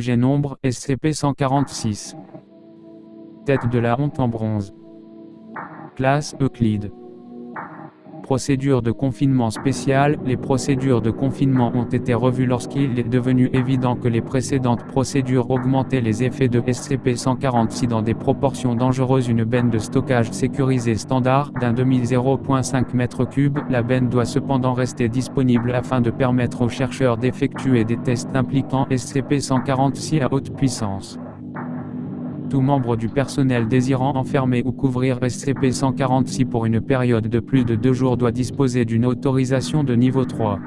Objet nombre, SCP-146. Tête de la honte en bronze. Classe, Euclide. Procédure de confinement spéciale. Les procédures de confinement ont été revues lorsqu'il est devenu évident que les précédentes procédures augmentaient les effets de SCP-146 dans des proportions dangereuses. Une benne de stockage sécurisée standard, d'un demi-0.5 m3, la benne doit cependant rester disponible afin de permettre aux chercheurs d'effectuer des tests impliquant SCP-146 à haute puissance. Tout membre du personnel désirant enfermer ou couvrir SCP-146 pour une période de plus de 2 jours doit disposer d'une autorisation de niveau 3.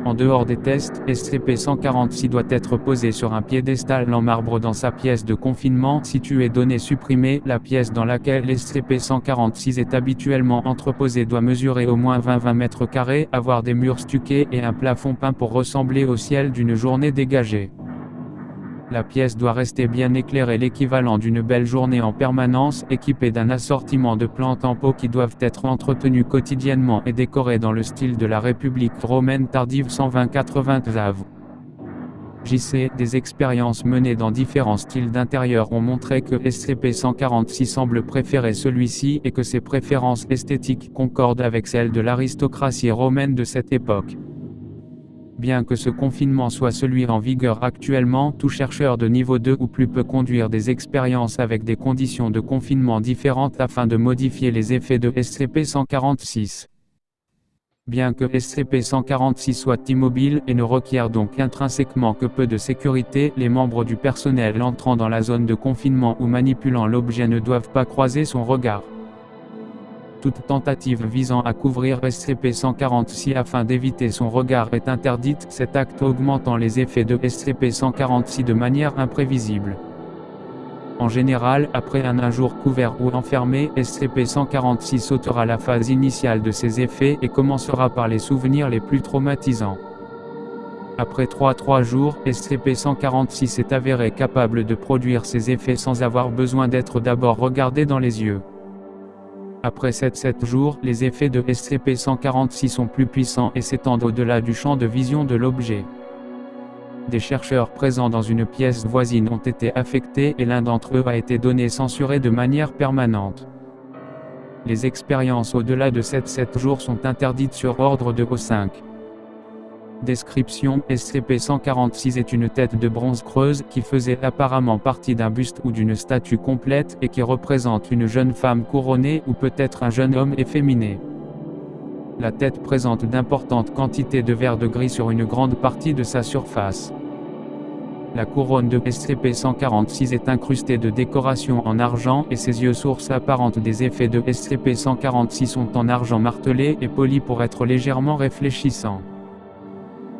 En dehors des tests, SCP-146 doit être posé sur un piédestal en marbre dans sa pièce de confinement située. Données supprimées. La pièce dans laquelle SCP-146 est habituellement entreposé doit mesurer au moins 20 m², avoir des murs stuqués et un plafond peint pour ressembler au ciel d'une journée dégagée. La pièce doit rester bien éclairée, l'équivalent d'une belle journée en permanence, équipée d'un assortiment de plantes en pot qui doivent être entretenues quotidiennement et décorées dans le style de la République romaine tardive 120-80 av. JC, des expériences menées dans différents styles d'intérieur ont montré que SCP-146 semble préférer celui-ci et que ses préférences esthétiques concordent avec celles de l'aristocratie romaine de cette époque. Bien que ce confinement soit celui en vigueur actuellement, tout chercheur de niveau 2 ou plus peut conduire des expériences avec des conditions de confinement différentes afin de modifier les effets de SCP-146. Bien que SCP-146 soit immobile et ne requiert donc intrinsèquement que peu de sécurité, les membres du personnel entrant dans la zone de confinement ou manipulant l'objet ne doivent pas croiser son regard. Toute tentative visant à couvrir SCP-146 afin d'éviter son regard est interdite, cet acte augmentant les effets de SCP-146 de manière imprévisible. En général, après un jour couvert ou enfermé, SCP-146 sautera la phase initiale de ses effets et commencera par les souvenirs les plus traumatisants. Après 3 jours, SCP-146 est avéré capable de produire ses effets sans avoir besoin d'être d'abord regardé dans les yeux. Après 7 jours, les effets de SCP-146 sont plus puissants et s'étendent au-delà du champ de vision de l'objet. Des chercheurs présents dans une pièce voisine ont été affectés et l'un d'entre eux a été donné censuré de manière permanente. Les expériences au-delà de 7 jours sont interdites sur ordre de O5. Description: SCP-146 est une tête de bronze creuse qui faisait apparemment partie d'un buste ou d'une statue complète et qui représente une jeune femme couronnée ou peut-être un jeune homme efféminé. La tête présente d'importantes quantités de vert de gris sur une grande partie de sa surface. La couronne de SCP-146 est incrustée de décorations en argent et ses yeux, source apparente des effets de SCP-146, sont en argent martelé et poli pour être légèrement réfléchissants.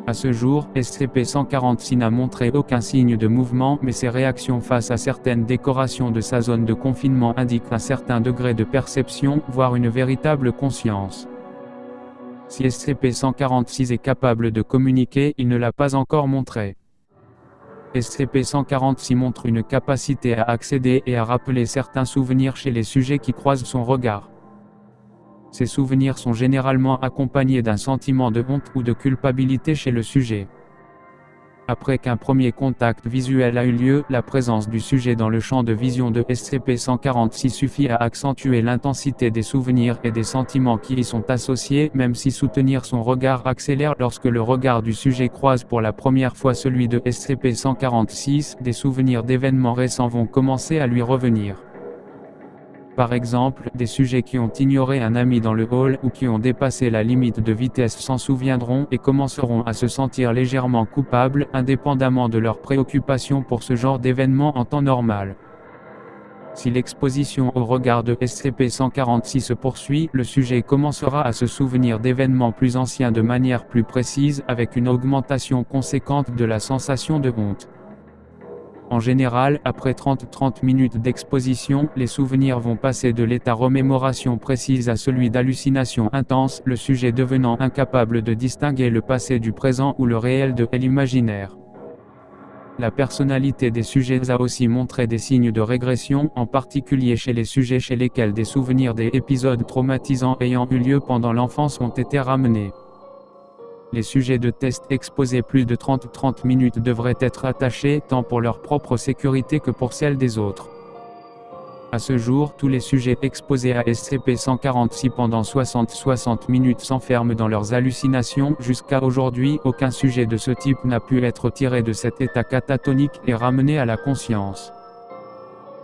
À ce jour, SCP-146 n'a montré aucun signe de mouvement, mais ses réactions face à certaines décorations de sa zone de confinement indiquent un certain degré de perception, voire une véritable conscience. Si SCP-146 est capable de communiquer, il ne l'a pas encore montré. SCP-146 montre une capacité à accéder et à rappeler certains souvenirs chez les sujets qui croisent son regard. Ces souvenirs sont généralement accompagnés d'un sentiment de honte ou de culpabilité chez le sujet. Après qu'un premier contact visuel a eu lieu, la présence du sujet dans le champ de vision de SCP-146 suffit à accentuer l'intensité des souvenirs et des sentiments qui y sont associés, même si soutenir son regard accélère lorsque le regard du sujet croise pour la première fois celui de SCP-146, des souvenirs d'événements récents vont commencer à lui revenir. Par exemple, des sujets qui ont ignoré un ami dans le hall ou qui ont dépassé la limite de vitesse s'en souviendront et commenceront à se sentir légèrement coupables, indépendamment de leurs préoccupations pour ce genre d'événements en temps normal. Si l'exposition au regard de SCP-146 se poursuit, le sujet commencera à se souvenir d'événements plus anciens de manière plus précise, avec une augmentation conséquente de la sensation de honte. En général, après 30 minutes d'exposition, les souvenirs vont passer de l'état remémoration précise à celui d'hallucination intense, le sujet devenant incapable de distinguer le passé du présent ou le réel de l'imaginaire. La personnalité des sujets a aussi montré des signes de régression, en particulier chez les sujets chez lesquels des souvenirs des épisodes traumatisants ayant eu lieu pendant l'enfance ont été ramenés. Les sujets de test exposés plus de 30 minutes devraient être attachés tant pour leur propre sécurité que pour celle des autres. À ce jour, tous les sujets exposés à SCP-146 pendant 60 minutes s'enferment dans leurs hallucinations. Jusqu'à aujourd'hui, aucun sujet de ce type n'a pu être tiré de cet état catatonique et ramené à la conscience.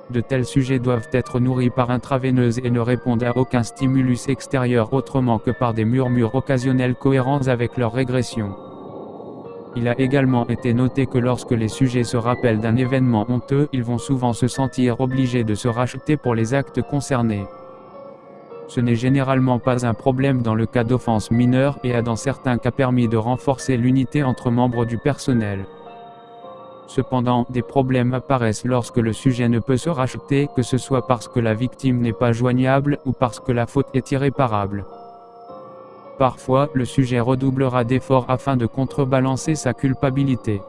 De tels sujets doivent être nourris par intraveineuse et ne répondent à aucun stimulus extérieur autrement que par des murmures occasionnels cohérents avec leur régression. Il a également été noté que lorsque les sujets se rappellent d'un événement honteux, ils vont souvent se sentir obligés de se racheter pour les actes concernés. Ce n'est généralement pas un problème dans le cas d'offenses mineures et a dans certains cas permis de renforcer l'unité entre membres du personnel. Cependant, des problèmes apparaissent lorsque le sujet ne peut se racheter, que ce soit parce que la victime n'est pas joignable ou parce que la faute est irréparable. Parfois, le sujet redoublera d'efforts afin de contrebalancer sa culpabilité.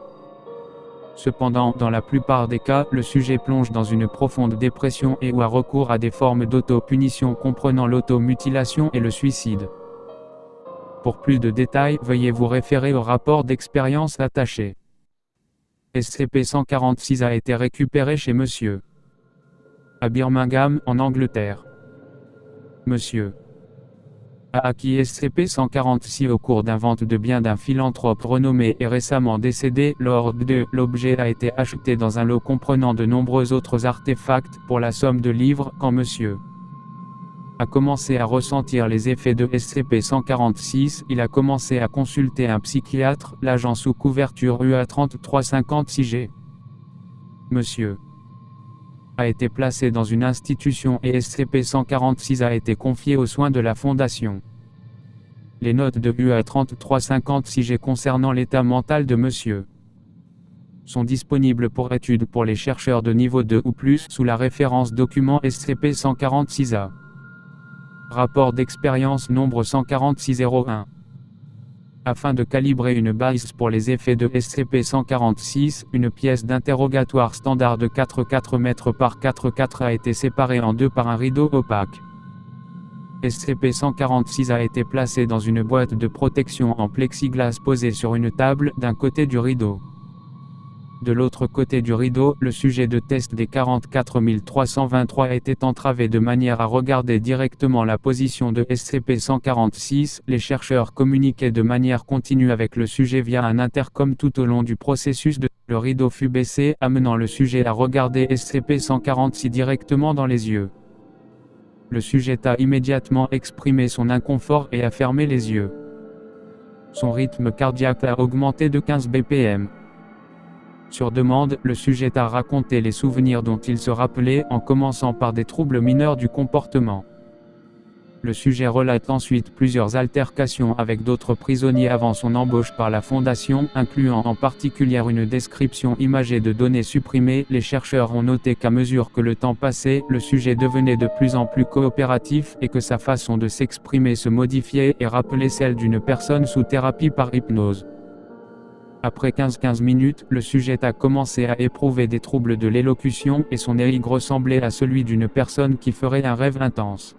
Cependant, dans la plupart des cas, le sujet plonge dans une profonde dépression et ou a recours à des formes d'auto-punition comprenant l'automutilation et le suicide. Pour plus de détails, veuillez vous référer au rapport d'expérience attaché. SCP-146 a été récupéré chez Monsieur à Birmingham, en Angleterre. Monsieur a acquis SCP-146 au cours d'un vente de biens d'un philanthrope renommé et récemment décédé. Lors de l'objet a été acheté dans un lot comprenant de nombreux autres artefacts pour la somme de livres. Quand Monsieur a commencé à ressentir les effets de SCP-146, il a commencé à consulter un psychiatre, l'agent sous couverture UA3356G. Monsieur a été placé dans une institution et SCP-146 a été confié aux soins de la Fondation. Les notes de UA3356G concernant l'état mental de Monsieur sont disponibles pour étude pour les chercheurs de niveau 2 ou plus sous la référence document SCP-146A. Rapport d'expérience nombre 14601. Afin de calibrer une base pour les effets de SCP-146, une pièce d'interrogatoire standard de 4 mètres par 4 a été séparée en deux par un rideau opaque. SCP-146 a été placé dans une boîte de protection en plexiglas posée sur une table d'un côté du rideau. De l'autre côté du rideau, le sujet de test des 44323 était entravé de manière à regarder directement la position de SCP-146. Les chercheurs communiquaient de manière continue avec le sujet via un intercom tout au long du processus. Le rideau fut baissé, amenant le sujet à regarder SCP-146 directement dans les yeux. Le sujet a immédiatement exprimé son inconfort et a fermé les yeux. Son rythme cardiaque a augmenté de 15 bpm. Sur demande, le sujet a raconté les souvenirs dont il se rappelait, en commençant par des troubles mineurs du comportement. Le sujet relate ensuite plusieurs altercations avec d'autres prisonniers avant son embauche par la Fondation, incluant en particulier une description imagée de données supprimées. Les chercheurs ont noté qu'à mesure que le temps passait, le sujet devenait de plus en plus coopératif et que sa façon de s'exprimer se modifiait et rappelait celle d'une personne sous thérapie par hypnose. Après 15 minutes, le sujet a commencé à éprouver des troubles de l'élocution et son érig ressemblait à celui d'une personne qui ferait un rêve intense.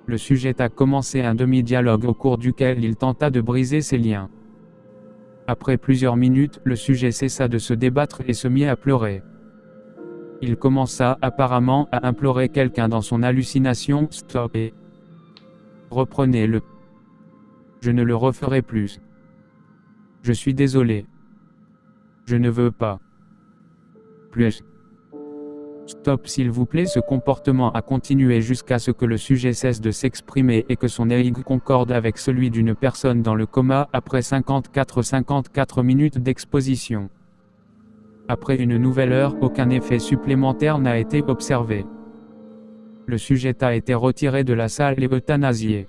Le sujet a commencé un demi-dialogue au cours duquel il tenta de briser ses liens. Après plusieurs minutes, le sujet cessa de se débattre et se mit à pleurer. Il commença, apparemment, à implorer quelqu'un dans son hallucination. « Stop et reprenez-le. Je ne le referai plus. Je suis désolé. Je ne veux pas. Plus. Stop s'il vous plaît. » Ce comportement a continué jusqu'à ce que le sujet cesse de s'exprimer et que son érig concorde avec celui d'une personne dans le coma, après 54 minutes d'exposition. Après une nouvelle heure, aucun effet supplémentaire n'a été observé. Le sujet a été retiré de la salle et euthanasié.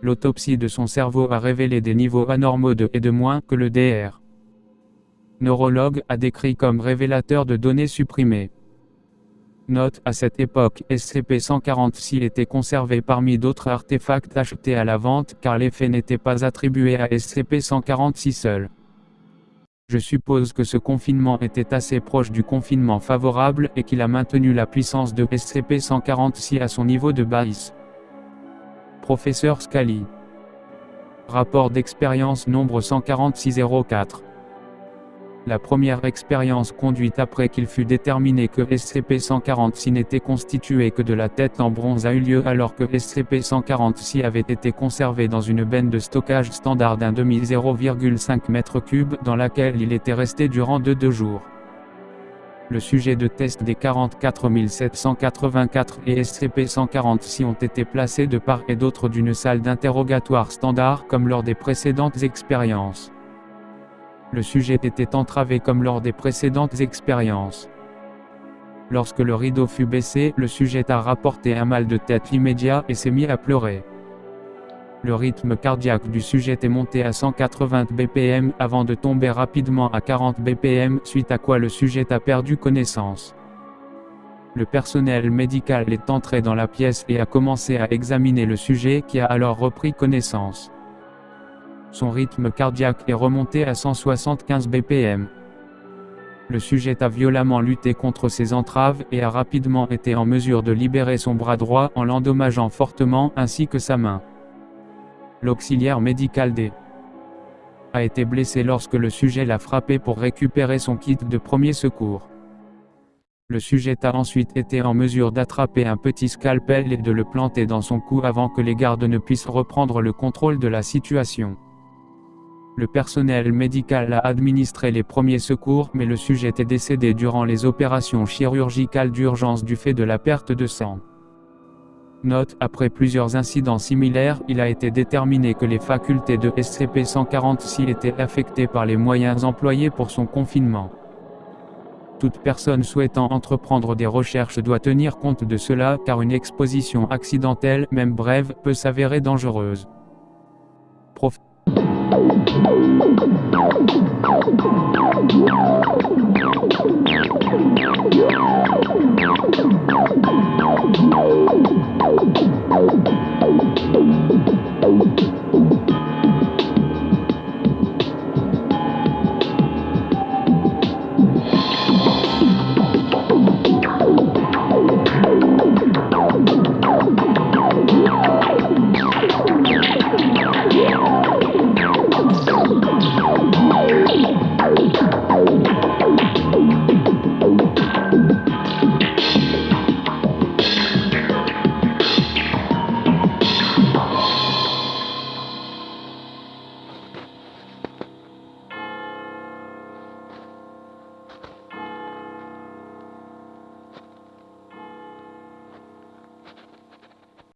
L'autopsie de son cerveau a révélé des niveaux anormaux de et de moins que le Dr. Neurologue a décrit comme révélateur de données supprimées. Note, à cette époque, SCP-146 était conservé parmi d'autres artefacts achetés à la vente car l'effet n'était pas attribué à SCP-146 seul. Je suppose que ce confinement était assez proche du confinement favorable et qu'il a maintenu la puissance de SCP-146 à son niveau de base. Professeur Scully. Rapport d'expérience nombre 14604. La première expérience conduite après qu'il fut déterminé que SCP-146 n'était constitué que de la tête en bronze a eu lieu alors que SCP-146 avait été conservé dans une benne de stockage standard d'un demi 0,5 m3 dans laquelle il était resté durant 2 jours. Le sujet de test des 44 784 et SCP-146 ont été placés de part et d'autre d'une salle d'interrogatoire standard comme lors des précédentes expériences. Le sujet était entravé comme lors des précédentes expériences. Lorsque le rideau fut baissé, le sujet a rapporté un mal de tête immédiat et s'est mis à pleurer. Le rythme cardiaque du sujet est monté à 180 bpm avant de tomber rapidement à 40 bpm, suite à quoi le sujet a perdu connaissance. Le personnel médical est entré dans la pièce et a commencé à examiner le sujet qui a alors repris connaissance. Son rythme cardiaque est remonté à 175 bpm. Le sujet a violemment lutté contre ses entraves et a rapidement été en mesure de libérer son bras droit en l'endommageant fortement ainsi que sa main. L'auxiliaire médical D a été blessé lorsque le sujet l'a frappé pour récupérer son kit de premier secours. Le sujet a ensuite été en mesure d'attraper un petit scalpel et de le planter dans son cou avant que les gardes ne puissent reprendre le contrôle de la situation. Le personnel médical a administré les premiers secours mais le sujet est décédé durant les opérations chirurgicales d'urgence du fait de la perte de sang. Note, après plusieurs incidents similaires, il a été déterminé que les facultés de SCP-146 étaient affectées par les moyens employés pour son confinement. Toute personne souhaitant entreprendre des recherches doit tenir compte de cela car une exposition accidentelle, même brève, peut s'avérer dangereuse.